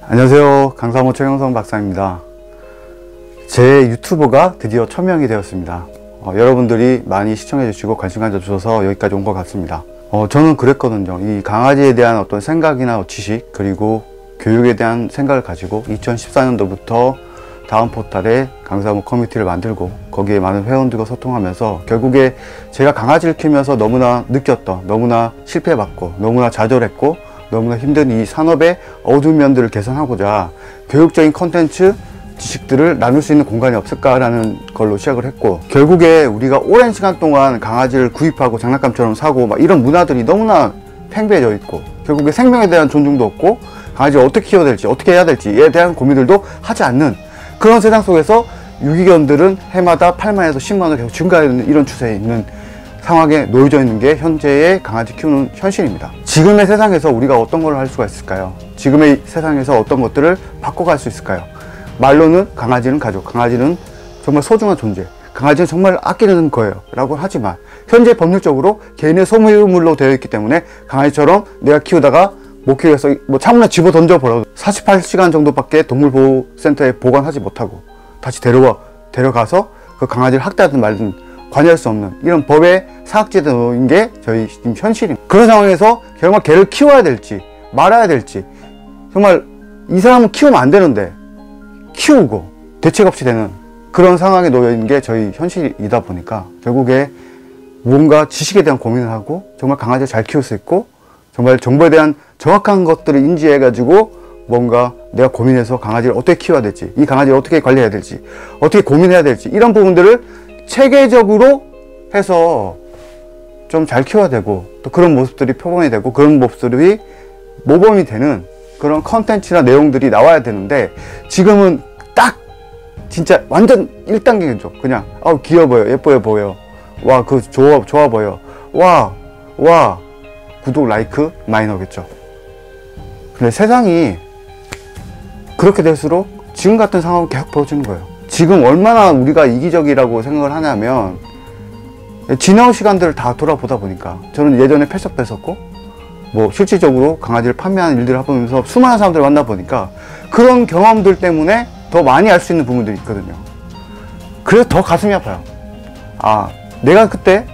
안녕하세요. 강사모 최경성 박사입니다. 제 유튜브가 드디어 1000명이 되었습니다. 여러분들이 많이 시청해 주시고 관심 가져 주셔서 여기까지 온 것 같습니다. 저는 그랬거든요. 이 강아지에 대한 어떤 생각이나 지식, 그리고 교육에 대한 생각을 가지고 2014년도부터 다음 포탈에 강사모 커뮤니티를 만들고 거기에 많은 회원들과 소통하면서 결국에 제가 강아지를 키우면서 너무나 느꼈던, 너무나 실패받고 너무나 좌절했고 너무나 힘든 이 산업의 어두운 면들을 개선하고자 교육적인 컨텐츠, 지식들을 나눌 수 있는 공간이 없을까라는 걸로 시작을 했고, 결국에 우리가 오랜 시간 동안 강아지를 구입하고 장난감처럼 사고 막 이런 문화들이 너무나 팽배해져 있고, 결국에 생명에 대한 존중도 없고 강아지를 어떻게 키워야 될지, 어떻게 해야 될지에 대한 고민들도 하지 않는 그런 세상 속에서 유기견들은 해마다 8만에서 10만으로 계속 증가하는 이런 추세에 있는 상황에 놓여져 있는 게 현재의 강아지 키우는 현실입니다. 지금의 세상에서 우리가 어떤 걸 할 수가 있을까요? 지금의 세상에서 어떤 것들을 바꿔갈 수 있을까요? 말로는 강아지는 가족, 강아지는 정말 소중한 존재, 강아지는 정말 아끼는 거예요 라고 하지만 현재 법률적으로 개인의 소유물로 되어 있기 때문에 강아지처럼 내가 키우다가 못 키워서 뭐 창문에 집어 던져 버려도 48시간 정도밖에 동물보호센터에 보관하지 못하고 다시 데려가서 그 강아지를 학대하든 말든 관여할 수 없는 이런 법의 사각지대에 놓인 게 저희 지금 현실입니다. 그런 상황에서 정말 개를 키워야 될지 말아야 될지, 정말 이 사람은 키우면 안 되는데 키우고 대책 없이 되는 그런 상황에 놓여 있는 게 저희 현실이다 보니까 결국에 무언가 지식에 대한 고민을 하고 정말 강아지를 잘 키울 수 있고 정말 정보에 대한 정확한 것들을 인지해 가지고 뭔가 내가 고민해서 강아지를 어떻게 키워야 될지, 이 강아지를 어떻게 관리해야 될지, 어떻게 고민해야 될지, 이런 부분들을 체계적으로 해서 좀 잘 키워야 되고, 또 그런 모습들이 표본이 되고 그런 모습들이 모범이 되는 그런 컨텐츠나 내용들이 나와야 되는데, 지금은 딱 진짜 완전 1단계죠. 그냥 귀여워 보여, 예뻐 보여, 와 그 좋아 보여, 와 구독, 라이크 많이 나오겠죠. 근데 세상이 그렇게 될수록 지금 같은 상황은 계속 벌어지는 거예요. 지금 얼마나 우리가 이기적이라고 생각을 하냐면, 지나온 시간들을 다 돌아보다 보니까, 저는 예전에 펫샵도 했었고 뭐 실질적으로 강아지를 판매하는 일들을 해보면서 수많은 사람들을 만나보니까 그런 경험들 때문에 더 많이 알 수 있는 부분들이 있거든요. 그래서 더 가슴이 아파요. 내가 그때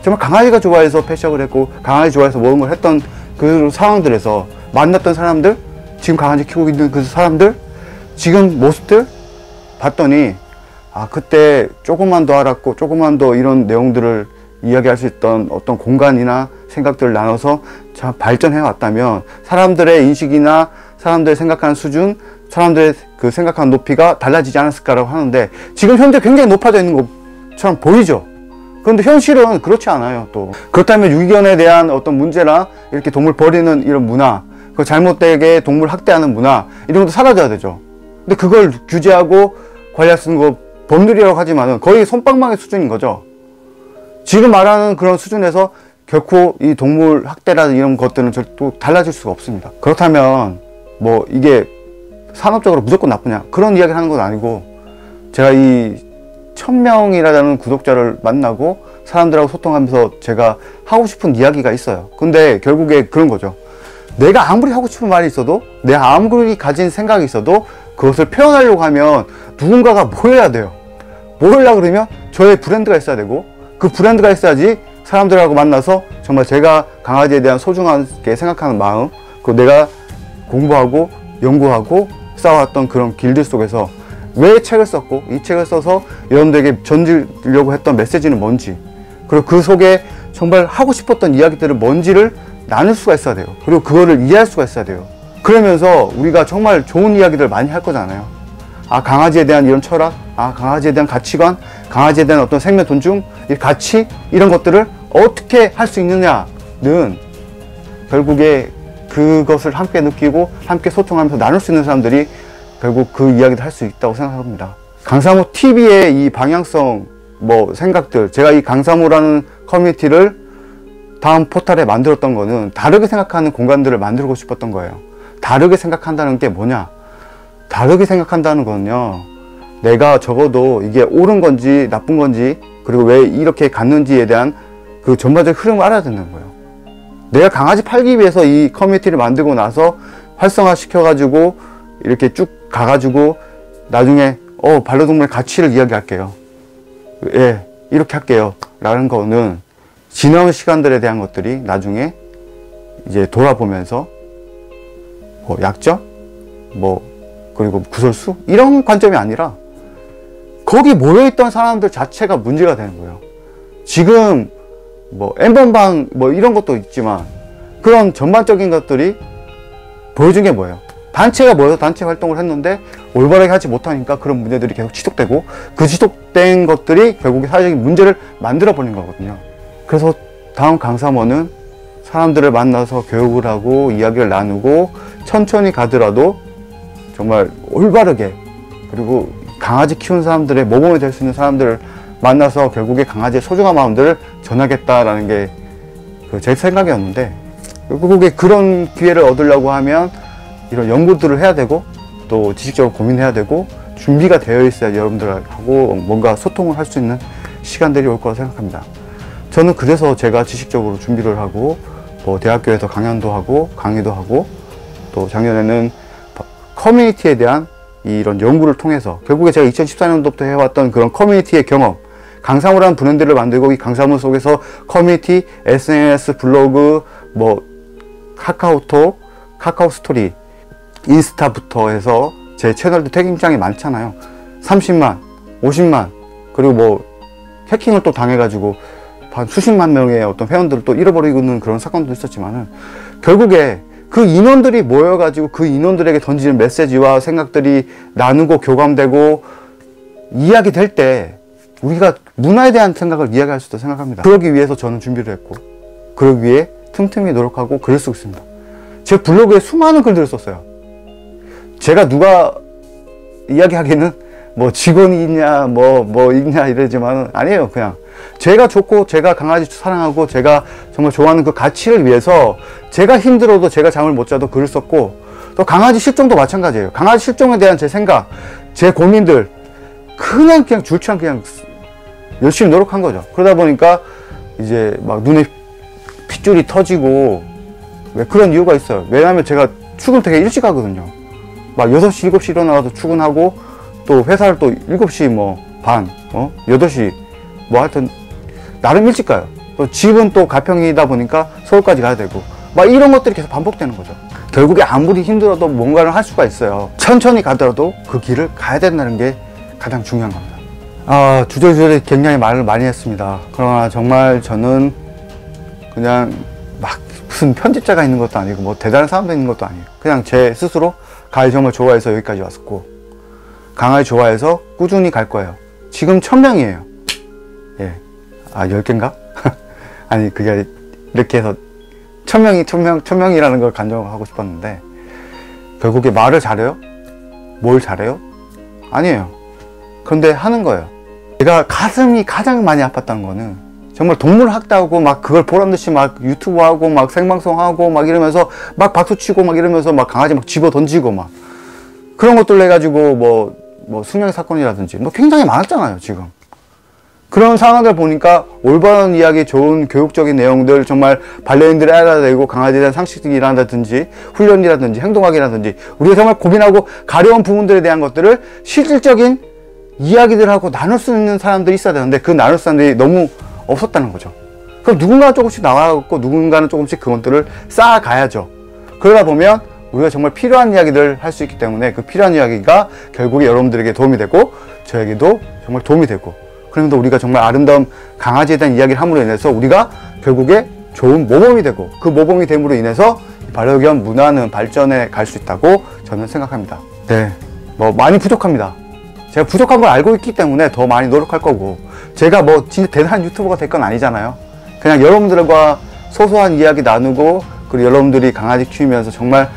정말 강아지가 좋아해서 펫샵을 했고 강아지 좋아해서 모든 걸 했던 그 상황들에서 만났던 사람들, 지금 강아지 키우고 있는 그 사람들, 지금 모습들 봤더니 그때 조금만 더 알았고 조금만 더 이런 내용들을 이야기할 수 있던 어떤 공간이나 생각들을 나눠서 잘 발전해 왔다면 사람들의 인식이나 사람들의 생각하는 수준, 사람들의 그 생각하는 높이가 달라지지 않았을까라고 하는데, 지금 현재 굉장히 높아져 있는 것처럼 보이죠. 그런데 현실은 그렇지 않아요. 또 그렇다면 유기견에 대한 어떤 문제나 이렇게 동물 버리는 이런 문화, 그 잘못되게 동물 학대하는 문화, 이런 것도 사라져야 되죠. 근데 그걸 규제하고 관리할 수 있는 거 법률이라고 하지만은 거의 솜방망이 수준인 거죠. 지금 말하는 그런 수준에서 결코 이 동물 학대라든 이런 것들은 또 달라질 수가 없습니다. 그렇다면 뭐 이게 산업적으로 무조건 나쁘냐, 그런 이야기를 하는 건 아니고, 제가 이 1000명이라는 구독자를 만나고 사람들하고 소통하면서 제가 하고 싶은 이야기가 있어요. 근데 결국에 그런 거죠. 내가 아무리 하고 싶은 말이 있어도, 내가 아무리 가진 생각이 있어도 그것을 표현하려고 하면 누군가가 뭐 해야 돼요. 뭐 하려고 그러면 저의 브랜드가 있어야 되고, 그 브랜드가 있어야지 사람들하고 만나서 정말 제가 강아지에 대한 소중하게 생각하는 마음, 그 내가 공부하고 연구하고 쌓아왔던 그런 길들 속에서 왜 책을 썼고, 이 책을 써서 여러분들에게 전달하려고 했던 메시지는 뭔지, 그리고 그 속에 정말 하고 싶었던 이야기들은 뭔지를 나눌 수가 있어야 돼요. 그리고 그거를 이해할 수가 있어야 돼요. 그러면서 우리가 정말 좋은 이야기들 많이 할 거잖아요. 강아지에 대한 이런 철학, 강아지에 대한 가치관, 강아지에 대한 어떤 생명 존중, 이 가치, 이런 것들을 어떻게 할 수 있느냐는 결국에 그것을 함께 느끼고 함께 소통하면서 나눌 수 있는 사람들이 결국 그 이야기도 할 수 있다고 생각합니다. 강사모 TV의 이 방향성, 생각들, 제가 이 강사모라는 커뮤니티를 다음 포탈에 만들었던 거는 다르게 생각하는 공간들을 만들고 싶었던 거예요. 다르게 생각한다는 게 뭐냐? 다르게 생각한다는 거는요, 내가 적어도 이게 옳은 건지 나쁜 건지, 그리고 왜 이렇게 갔는지에 대한 그 전반적 흐름을 알아야 된다는 거예요. 내가 강아지 팔기 위해서 이 커뮤니티를 만들고 나서 활성화 시켜가지고 이렇게 쭉 가가지고 나중에 반려동물의 가치를 이야기할게요. 예, 이렇게 할게요. 라는 거는 지나온 시간들에 대한 것들이 나중에 이제 돌아보면서 뭐 약점? 뭐 그리고 구설수? 이런 관점이 아니라 거기 모여있던 사람들 자체가 문제가 되는 거예요. 지금 뭐 N번방 뭐 이런 것도 있지만 그런 전반적인 것들이 보여준 게 뭐예요? 단체가 모여서 단체 활동을 했는데 올바르게 하지 못하니까 그런 문제들이 계속 지속되고 그 지속된 것들이 결국에 사회적인 문제를 만들어 버린 거거든요. 그래서 다음 강사모는 사람들을 만나서 교육을 하고 이야기를 나누고 천천히 가더라도 정말 올바르게, 그리고 강아지 키우는 사람들의 모범이 될 수 있는 사람들을 만나서 결국에 강아지의 소중한 마음들을 전하겠다라는 게 제 생각이었는데, 결국에 그런 기회를 얻으려고 하면 이런 연구들을 해야 되고 또 지식적으로 고민해야 되고 준비가 되어 있어야 여러분들하고 뭔가 소통을 할 수 있는 시간들이 올 거라 생각합니다. 저는 그래서 제가 지식적으로 준비를 하고 뭐 대학교에서 강연도 하고 강의도 하고 또 작년에는 커뮤니티에 대한 이런 연구를 통해서 결국에 제가 2014년도부터 해왔던 그런 커뮤니티의 경험, 강사모라는 브랜드를 만들고 이 강사모 속에서 커뮤니티, SNS, 블로그, 뭐 카카오톡, 카카오스토리, 인스타부터 해서 제 채널도 굉장히 많잖아요. 30만, 50만, 그리고 뭐 해킹을 또 당해가지고 한 수십만 명의 어떤 회원들을 또 잃어버리고 있는 그런 사건도 있었지만은 결국에 그 인원들이 모여가지고 그 인원들에게 던지는 메시지와 생각들이 나누고 교감되고 이야기 될 때 우리가 문화에 대한 생각을 이야기할 수 있다고 생각합니다. 그러기 위해서 저는 준비를 했고 그러기 위해 틈틈이 노력하고 글을 쓰고 있습니다. 제 블로그에 수많은 글들을 썼어요. 제가 누가 이야기하기에는 뭐 직원이 있냐 뭐 있냐 이러지만 아니에요. 그냥 제가 좋고 제가 강아지 사랑하고 제가 정말 좋아하는 그 가치를 위해서 제가 힘들어도 제가 잠을 못 자도 글을 썼고, 또 강아지 실종도 마찬가지예요. 강아지 실종에 대한 제 생각, 제 고민들 그냥 줄창 그냥 열심히 노력한 거죠. 그러다 보니까 이제 막 눈에 핏줄이 터지고, 왜 그런 이유가 있어요. 왜냐하면 제가 출근 되게 일찍 하거든요. 막 6시 7시 일어나서 출근하고 또 회사를 또 7시 뭐 반 8시 뭐 하여튼 나름 일찍 가요. 또 집은 또 가평이다 보니까 서울까지 가야 되고 막 이런 것들이 계속 반복되는 거죠. 결국에 아무리 힘들어도 뭔가를 할 수가 있어요. 천천히 가더라도 그 길을 가야 된다는 게 가장 중요한 겁니다. 주저주저 굉장히 말을 많이 했습니다. 그러나 정말 저는 그냥 막 무슨 편집자가 있는 것도 아니고 뭐 대단한 사람도 있는 것도 아니에요. 그냥 제 스스로 강아지 정말 좋아해서 여기까지 왔었고 강아지 좋아해서 꾸준히 갈 거예요. 지금 1000명이에요. 예. 10개인가? 아니, 그게 이렇게 해서 1000명이라는 걸 간증하고 싶었는데, 결국에 말을 잘해요? 뭘 잘해요? 아니에요. 그런데 하는 거예요. 제가 가슴이 가장 많이 아팠던 거는, 정말 동물 학대하고 막 그걸 보란 듯이 막 유튜브 하고 막 생방송 하고 막 이러면서 막 박수 치고 막 이러면서 막 강아지 막 집어 던지고 막 그런 것들 해가지고 뭐 숙명 사건이라든지 뭐 굉장히 많았잖아요, 지금. 그런 상황들 보니까 올바른 이야기, 좋은 교육적인 내용들, 정말 반려인들이 알아야 되고 강아지에 대한 상식이라든지 훈련이라든지 행동학이라든지 우리가 정말 고민하고 가려운 부분들에 대한 것들을 실질적인 이야기들하고 나눌 수 있는 사람들이 있어야 되는데 그 나눌 사람들이 너무 없었다는 거죠. 그럼 누군가는 조금씩 나와갖고 누군가는 조금씩 그것들을 쌓아가야죠. 그러다 보면 우리가 정말 필요한 이야기들을 할 수 있기 때문에 그 필요한 이야기가 결국에 여러분들에게 도움이 되고 저에게도 정말 도움이 되고, 그러면서 우리가 정말 아름다운 강아지에 대한 이야기를 함으로 인해서 우리가 결국에 좋은 모범이 되고 그 모범이 됨으로 인해서 반려견 문화는 발전해 갈 수 있다고 저는 생각합니다. 네, 뭐 많이 부족합니다. 제가 부족한 걸 알고 있기 때문에 더 많이 노력할 거고, 제가 뭐 진짜 대단한 유튜버가 될 건 아니잖아요. 그냥 여러분들과 소소한 이야기 나누고, 그리고 여러분들이 강아지 키우면서 정말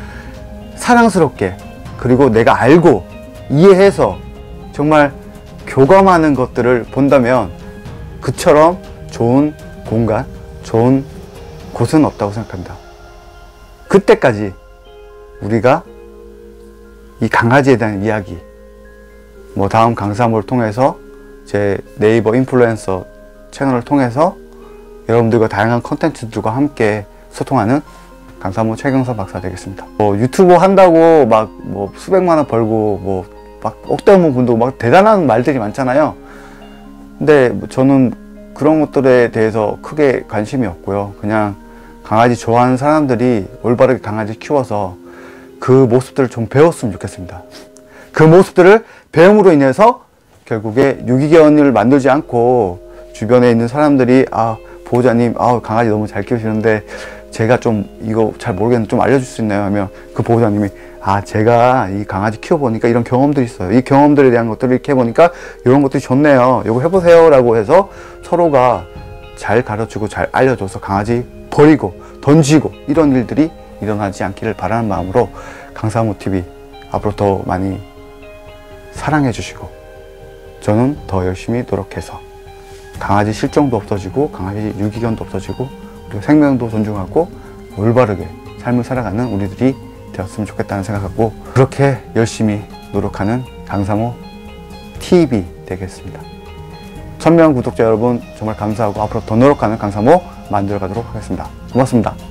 사랑스럽게, 그리고 내가 알고 이해해서 정말 교감하는 것들을 본다면 그처럼 좋은 공간, 좋은 곳은 없다고 생각합니다. 그때까지 우리가 이 강아지에 대한 이야기, 뭐 다음 강사모를 통해서 제 네이버 인플루엔서 채널을 통해서 여러분들과 다양한 컨텐츠들과 함께 소통하는 강사모 최경석 박사 되겠습니다. 유튜브 한다고 막 뭐 수백만 원 벌고 뭐 막 억대 없는 분도 막 대단한 말들이 많잖아요. 근데 저는 그런 것들에 대해서 크게 관심이 없고요. 그냥 강아지 좋아하는 사람들이 올바르게 강아지 키워서 그 모습들을 좀 배웠으면 좋겠습니다. 그 모습들을 배움으로 인해서 결국에 유기견을 만들지 않고 주변에 있는 사람들이 보호자님 강아지 너무 잘 키우시는데 제가 좀 이거 잘 모르겠는데 좀 알려줄 수 있나요? 하면 그 보호자님이 제가 이 강아지 키워보니까 이런 경험들이 있어요. 이 경험들에 대한 것들을 이렇게 해보니까 이런 것들이 좋네요. 이거 해보세요 라고 해서 서로가 잘 가르치고 잘 알려줘서 강아지 버리고 던지고 이런 일들이 일어나지 않기를 바라는 마음으로 강사모TV 앞으로 더 많이 사랑해 주시고 저는 더 열심히 노력해서 강아지 실종도 없어지고 강아지 유기견도 없어지고 그리고 생명도 존중하고 올바르게 삶을 살아가는 우리들이 되었으면 좋겠다는 생각하고 그렇게 열심히 노력하는 강사모TV 되겠습니다. 1000명 구독자 여러분 정말 감사하고 앞으로 더 노력하는 강사모 만들어 가도록 하겠습니다. 고맙습니다.